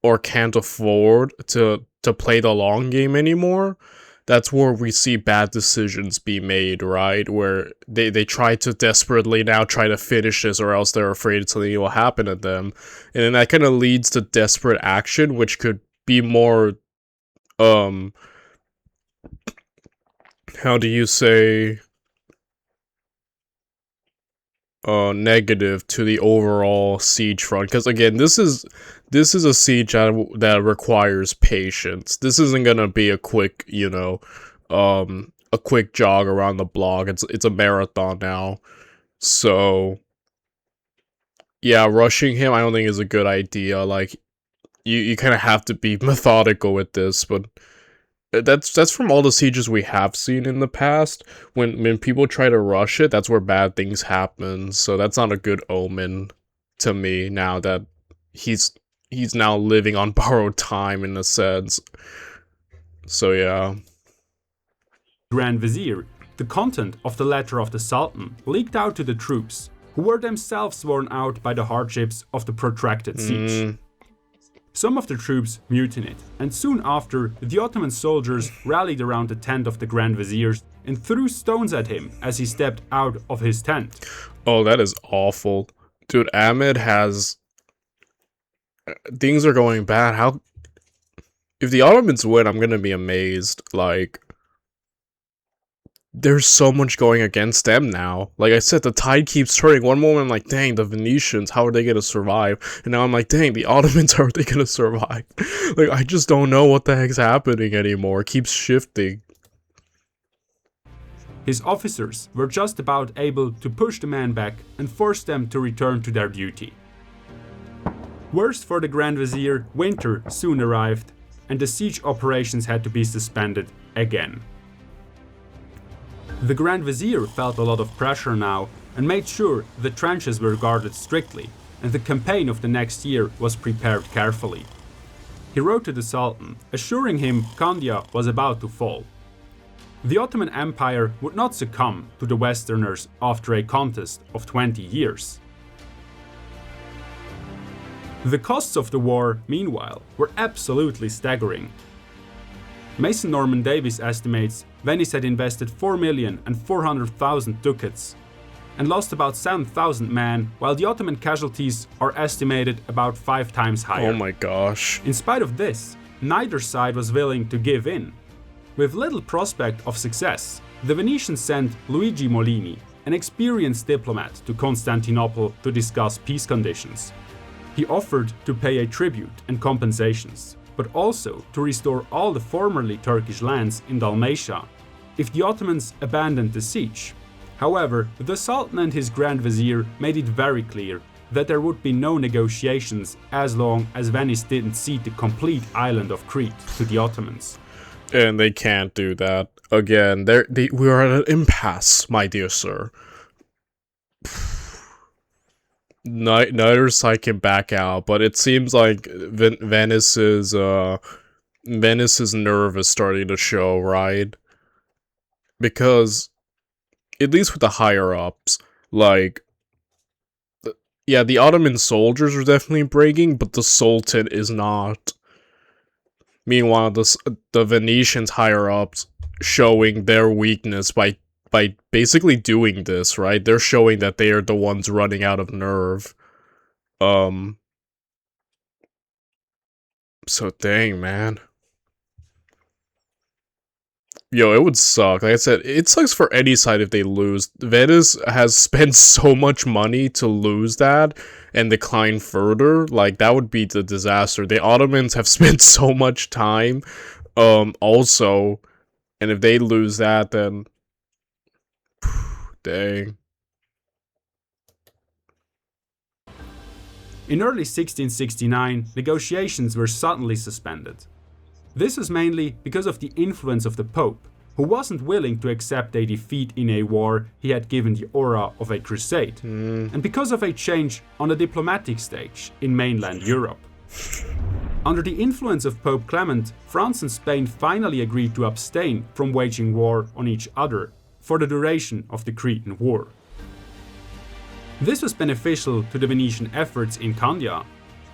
or can't afford to play the long game anymore, that's where we see bad decisions be made, right? Where they try to desperately now try to finish this, or else they're afraid something will happen to them. And then that kind of leads to desperate action, which could be more, how do you say, negative to the overall siege front. Because again, this is a siege that requires patience. This isn't gonna be a quick, a quick jog around the block. It's a marathon now. So yeah, rushing him I don't think is a good idea. Like you kind of have to be methodical with this, but that's from all the sieges we have seen in the past. When people try to rush it, that's where bad things happen. So that's not a good omen to me now that he's now living on borrowed time in a sense. So yeah. Grand Vizier, the content of the letter of the Sultan leaked out to the troops, who were themselves worn out by the hardships of the protracted siege. Some of the troops mutinied, and soon after, the Ottoman soldiers rallied around the tent of the Grand Vizier and threw stones at him as he stepped out of his tent. Oh, that is awful. Dude, Ahmed has... Things are going bad. How... If the Ottomans win, I'm gonna be amazed. Like... there's so much going against them now. Like I said, the tide keeps turning. One moment I'm like, dang, the Venetians, how are they gonna survive? And now I'm like, dang, the Ottomans, how are they gonna survive? Like, I just don't know what the heck's happening anymore. It keeps shifting. His officers were just about able to push the men back and force them to return to their duty. Worse for the Grand Vizier, winter soon arrived, and the siege operations had to be suspended again. The Grand Vizier felt a lot of pressure now and made sure the trenches were guarded strictly, and the campaign of the next year was prepared carefully. He wrote to the Sultan, assuring him Candia was about to fall. The Ottoman Empire would not succumb to the Westerners after a contest of 20 years. The costs of the war, meanwhile, were absolutely staggering. Mason Norman Davies estimates Venice had invested 4,400,000 ducats and lost about 7,000 men, while the Ottoman casualties are estimated about 5 times higher. Oh my gosh. In spite of this, neither side was willing to give in. With little prospect of success, the Venetians sent Luigi Molini, an experienced diplomat, to Constantinople to discuss peace conditions. He offered to pay a tribute and compensations, but also to restore all the formerly Turkish lands in Dalmatia if the Ottomans abandoned the siege. However, the Sultan and his Grand Vizier made it very clear that there would be no negotiations as long as Venice didn't cede the complete island of Crete to the Ottomans. And they can't do that. Again, we are at an impasse, my dear sir. Neither side can back out, but it seems like Venice's nerve is starting to show, right? Because, at least with the higher-ups, like, yeah, the Ottoman soldiers are definitely breaking, but the Sultan is not. Meanwhile, the Venetians higher-ups showing their weakness by basically doing this, right? They're showing that they are the ones running out of nerve. So dang, man. Yo, it would suck. Like I said, it sucks for any side if they lose. Venice has spent so much money to lose that and decline further. Like, that would be the disaster. The Ottomans have spent so much time, also, and if they lose that, then dang. In early 1669, negotiations were suddenly suspended. This was mainly because of the influence of the Pope, who wasn't willing to accept a defeat in a war he had given the aura of a crusade, and because of a change on the diplomatic stage in mainland Europe. Under the influence of Pope Clement, France and Spain finally agreed to abstain from waging war on each other for the duration of the Cretan War. This was beneficial to the Venetian efforts in Candia,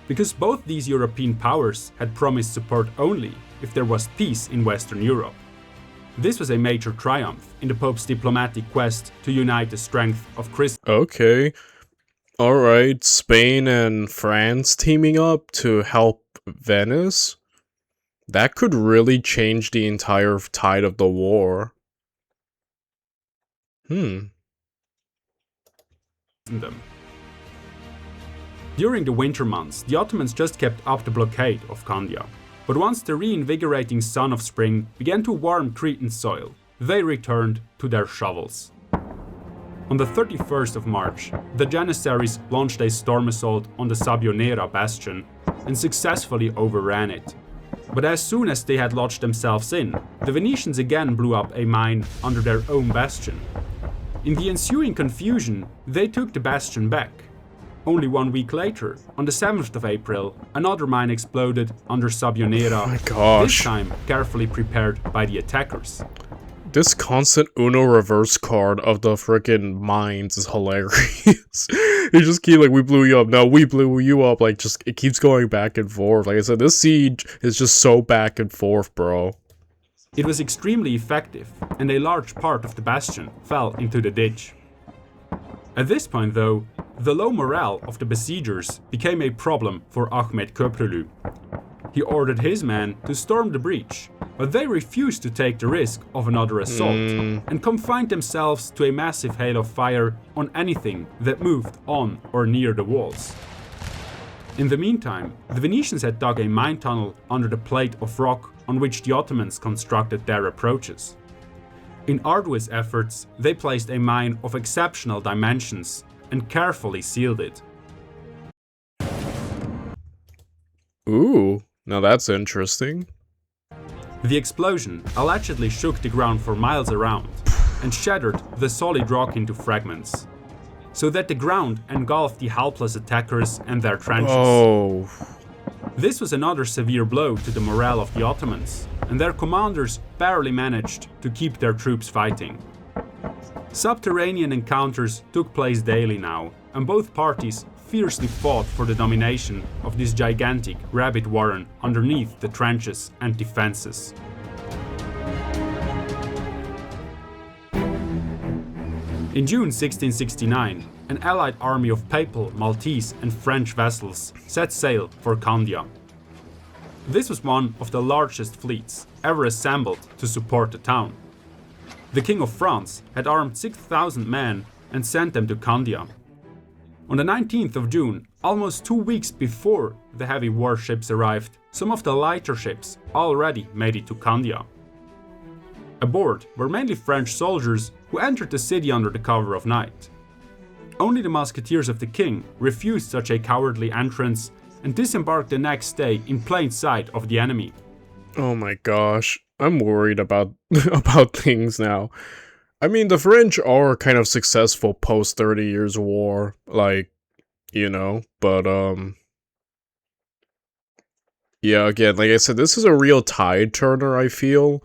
because both these European powers had promised support only if there was peace in Western Europe. This was a major triumph in the Pope's diplomatic quest to unite the strength of Christendom. Okay. Alright, Spain and France teaming up to help Venice? That could really change the entire tide of the war. During the winter months, the Ottomans just kept up the blockade of Candia. But once the reinvigorating sun of spring began to warm Cretan soil, they returned to their shovels. On the 31st of March, the Janissaries launched a storm assault on the Sabbionera bastion and successfully overran it. But as soon as they had lodged themselves in, the Venetians again blew up a mine under their own bastion. In the ensuing confusion, they took the bastion back. Only 1 week later, on the 7th of April, another mine exploded under Sabbionera, Oh my gosh. this time carefully prepared by the attackers. This constant Uno reverse card of the frickin' mines is hilarious. You just keep like, we blew you up, no, we blew you up, like, just, it keeps going back and forth. Like I said, this siege is just so back and forth, bro. It was extremely effective, and a large part of the bastion fell into the ditch. At this point though, the low morale of the besiegers became a problem for Ahmet Köprülü. He ordered his men to storm the breach, but they refused to take the risk of another assault and confined themselves to a massive hail of fire on anything that moved on or near the walls. In the meantime, the Venetians had dug a mine tunnel under the plate of rock on which the Ottomans constructed their approaches. In arduous efforts, they placed a mine of exceptional dimensions and carefully sealed it. Ooh, now that's interesting. The explosion allegedly shook the ground for miles around and shattered the solid rock into fragments, so that the ground engulfed the helpless attackers and their trenches. Oh. This was another severe blow to the morale of the Ottomans, and their commanders barely managed to keep their troops fighting. Subterranean encounters took place daily now, and both parties fiercely fought for the domination of this gigantic rabbit warren underneath the trenches and defenses. In June 1669, an allied army of Papal, Maltese and French vessels set sail for Candia. This was one of the largest fleets ever assembled to support the town. The King of France had armed 6,000 men and sent them to Candia. On the 19th of June, almost 2 weeks before the heavy warships arrived, some of the lighter ships already made it to Candia. Aboard were mainly French soldiers who entered the city under the cover of night. Only the musketeers of the king refused such a cowardly entrance and disembarked the next day in plain sight of the enemy. Oh my gosh, I'm worried about about things now. I mean, the French are kind of successful post 30 Years War, like, you know, but yeah, again, like I said, this is a real tide turner, I feel,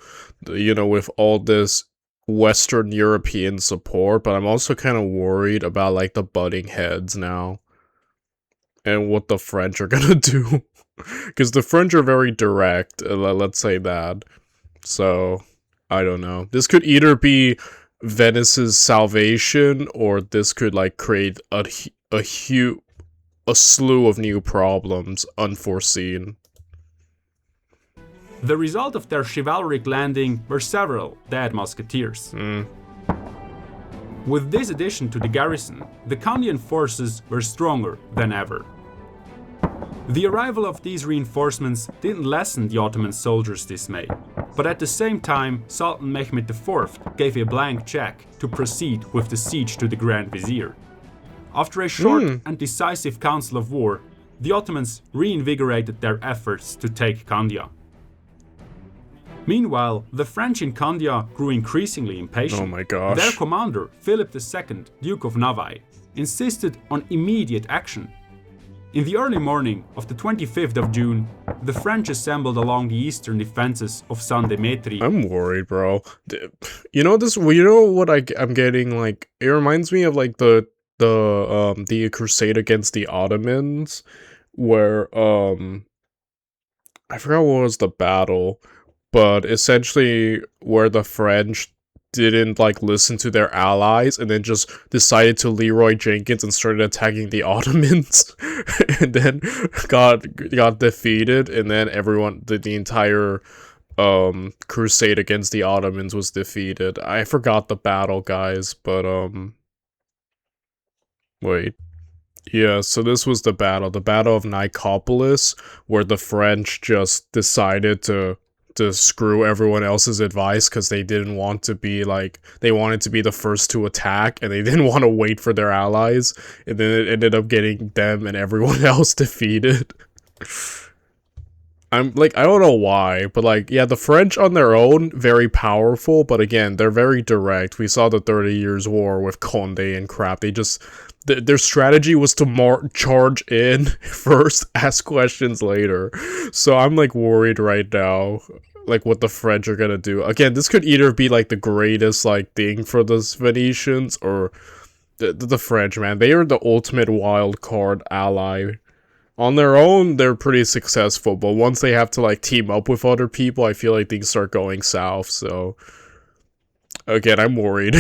you know, with all this Western European support, but I'm also kind of worried about, like, the butting heads now and what the French are gonna do. Because the French are very direct, let's say that. So, I don't know. This could either be Venice's salvation, or this could, like, create a slew of new problems, unforeseen. The result of their chivalric landing were several dead musketeers. With this addition to the garrison, the Candian forces were stronger than ever. The arrival of these reinforcements didn't lessen the Ottoman soldiers' dismay, but at the same time, Sultan Mehmed IV gave a blank check to proceed with the siege to the Grand Vizier. After a short and decisive council of war, the Ottomans reinvigorated their efforts to take Candia. Meanwhile, the French in Candia grew increasingly impatient. Oh my gosh. Their commander, Philip II, Duke of Navai, insisted on immediate action. In the early morning of the 25th of June, the French assembled along the eastern defenses of San Demetri. I'm worried, bro. You know this? You know what I'm getting? Like, it reminds me of like the crusade against the Ottomans, where I forgot what was the battle, but essentially where the French didn't like listen to their allies and then just decided to Leroy Jenkins and started attacking the Ottomans and then got defeated, and then everyone the entire crusade against the Ottomans was defeated. I forgot the battle, guys, but wait. Yeah, so this was the Battle of Nicopolis, where the French just decided to screw everyone else's advice because they didn't want to be like, they wanted to be the first to attack and they didn't want to wait for their allies, and then it ended up getting them and everyone else defeated. I'm like, I don't know why, but like, yeah, the French on their own, very powerful, but again, they're very direct. We saw the 30 Years War with Condé and crap. They just, their strategy was to charge in first, ask questions later. So I'm like worried right now, like what the French are gonna do. Again, this could either be like the greatest like thing for the Venetians or the French, man. They are the ultimate wild card ally. On their own, they're pretty successful, but once they have to like team up with other people, I feel like things start going south. So again, I'm worried.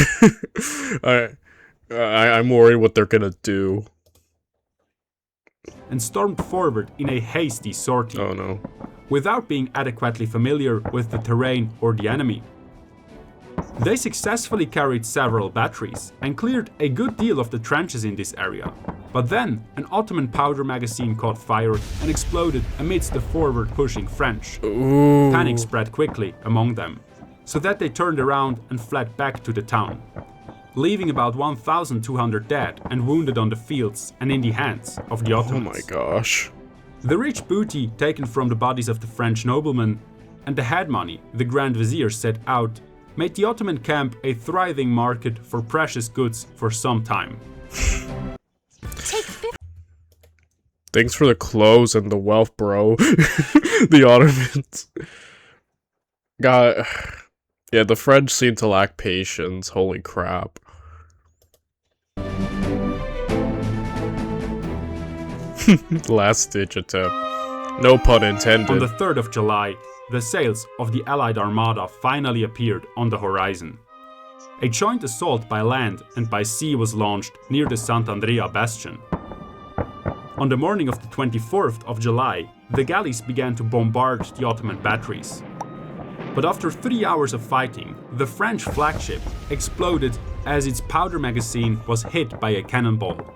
I'm worried what they're gonna do. And stormed forward in a hasty sortie. Oh no. without being adequately familiar with the terrain or the enemy. They successfully carried several batteries and cleared a good deal of the trenches in this area. But then an Ottoman powder magazine caught fire and exploded amidst the forward-pushing French. Ooh. Panic spread quickly among them, so that they turned around and fled back to the town, leaving about 1,200 dead and wounded on the fields and in the hands of the Ottomans. Oh my gosh. The rich booty taken from the bodies of the French noblemen and the head money the Grand Vizier set out made the Ottoman camp a thriving market for precious goods for some time. Thanks for the clothes and the wealth, bro. The Ottomans. God. Yeah, the French seem to lack patience. Holy crap. Last-ditch attempt. No pun intended. On the 3rd of July, the sails of the Allied Armada finally appeared on the horizon. A joint assault by land and by sea was launched near the Sant'Andrea bastion. On the morning of the 24th of July, the galleys began to bombard the Ottoman batteries. But after 3 hours of fighting, the French flagship exploded as its powder magazine was hit by a cannonball.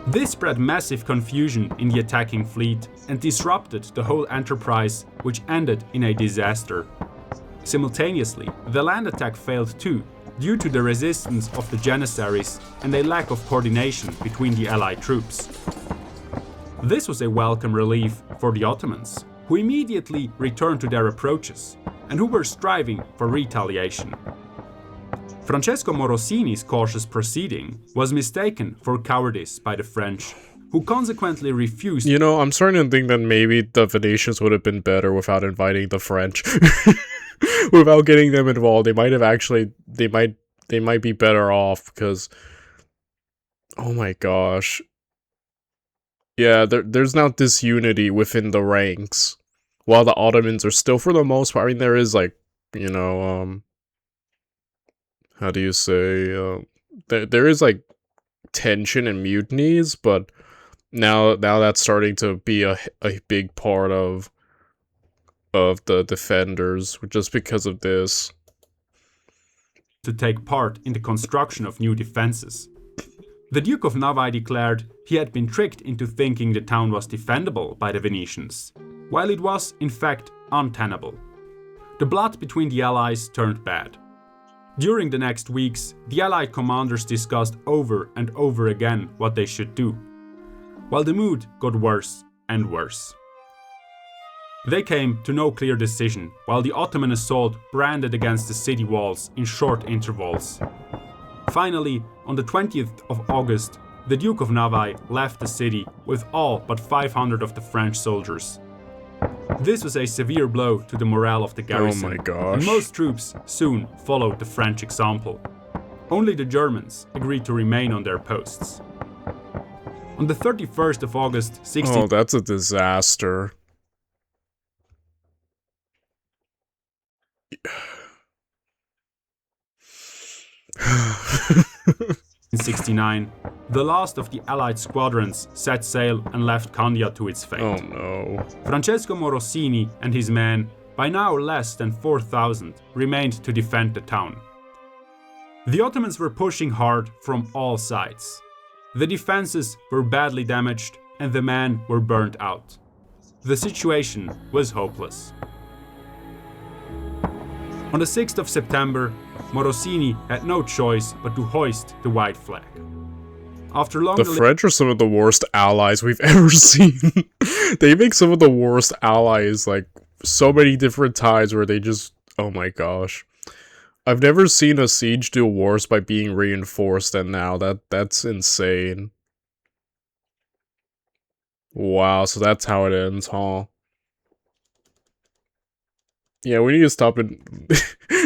This spread massive confusion in the attacking fleet and disrupted the whole enterprise, which ended in a disaster. Simultaneously, the land attack failed too, due to the resistance of the Janissaries and a lack of coordination between the Allied troops. This was a welcome relief for the Ottomans, who immediately returned to their approaches and who were striving for retaliation. Francesco Morosini's cautious proceeding was mistaken for cowardice by the French, who consequently refused. You know, I'm starting to think that maybe the Venetians would have been better without inviting the French. Without getting them involved, they might have actually, they might be better off, because, oh my gosh. Yeah, there's now disunity within the ranks, while the Ottomans are still, for the most part, I mean, there is, like, you know, how do you say, there is, like, tension and mutinies, but now that's starting to be a big part of the defenders, just because of this. To take part in the construction of new defenses. The Duke of Navai declared he had been tricked into thinking the town was defendable by the Venetians, while it was, in fact, untenable. The blood between the allies turned bad. During the next weeks, the Allied commanders discussed over and over again what they should do, while the mood got worse and worse. They came to no clear decision, while the Ottoman assault branded against the city walls in short intervals. Finally, on the 20th of August, the Duke of Navai left the city with all but 500 of the French soldiers. This was a severe blow to the morale of the garrison, oh my gosh. and most troops soon followed the French example. Only the Germans agreed to remain on their posts. On the 31st of August, Oh, that's a disaster. 1969, the last of the Allied squadrons set sail and left Candia to its fate. Oh no. Francesco Morosini and his men, by now less than 4,000, remained to defend the town. The Ottomans were pushing hard from all sides. The defenses were badly damaged and the men were burnt out. The situation was hopeless. On the 6th of September, Morosini had no choice but to hoist the white flag. After long The French are some of the worst allies we've ever seen. They make some of the worst allies, like, so many different times where they just... Oh my gosh. I've never seen a siege do worse by being reinforced than now. That's insane. Wow, so that's how it ends, huh? Yeah, we need to stop it.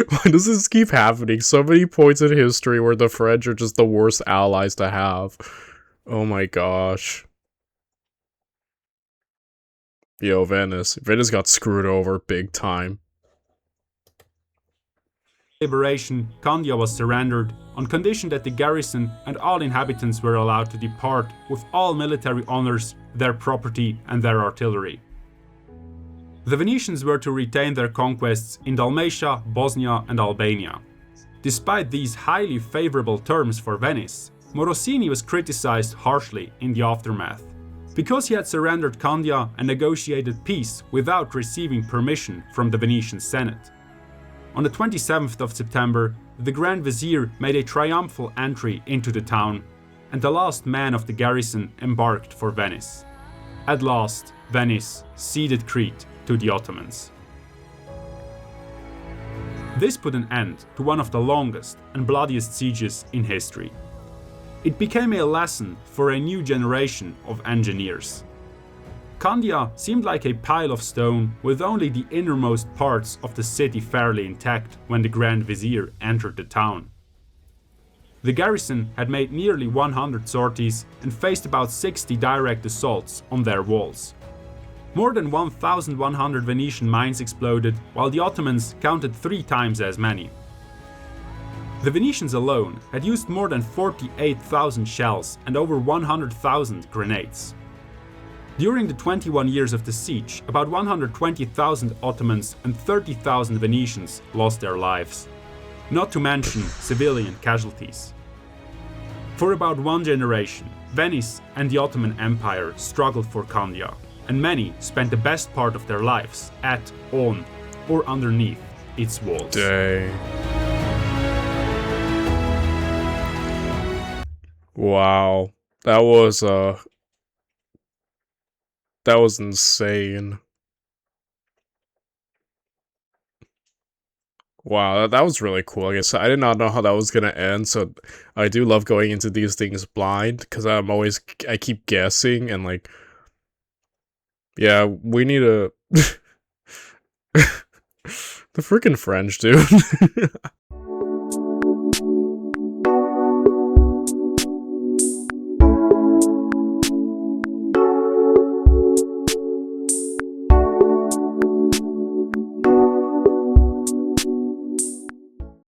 Why does this keep happening? So many points in history where the French are just the worst allies to have. Oh my gosh. Yo, Venice. Venice got screwed over big time. liberation, Candia was surrendered on condition that the garrison and all inhabitants were allowed to depart with all military honors, their property and their artillery. The Venetians were to retain their conquests in Dalmatia, Bosnia, and Albania. Despite these highly favorable terms for Venice, Morosini was criticized harshly in the aftermath, because he had surrendered Candia and negotiated peace without receiving permission from the Venetian Senate. On the 27th of September, the Grand Vizier made a triumphal entry into the town, and the last man of the garrison embarked for Venice. At last, Venice ceded Crete to the Ottomans. This put an end to one of the longest and bloodiest sieges in history. It became a lesson for a new generation of engineers. Candia seemed like a pile of stone with only the innermost parts of the city fairly intact when the Grand Vizier entered the town. The garrison had made nearly 100 sorties and faced about 60 direct assaults on their walls. More than 1,100 Venetian mines exploded, while the Ottomans counted 3 times as many. The Venetians alone had used more than 48,000 shells and over 100,000 grenades. During the 21 years of the siege, about 120,000 Ottomans and 30,000 Venetians lost their lives, not to mention civilian casualties. For about one generation, Venice and the Ottoman Empire struggled for Candia, and many spent the best part of their lives at, on, or underneath its walls. Dang. Wow. That was insane. Wow, that was really cool. I guess I did not know how that was gonna end, so I do love going into these things blind, because I keep guessing, and like, yeah, we need a... The freaking French, dude.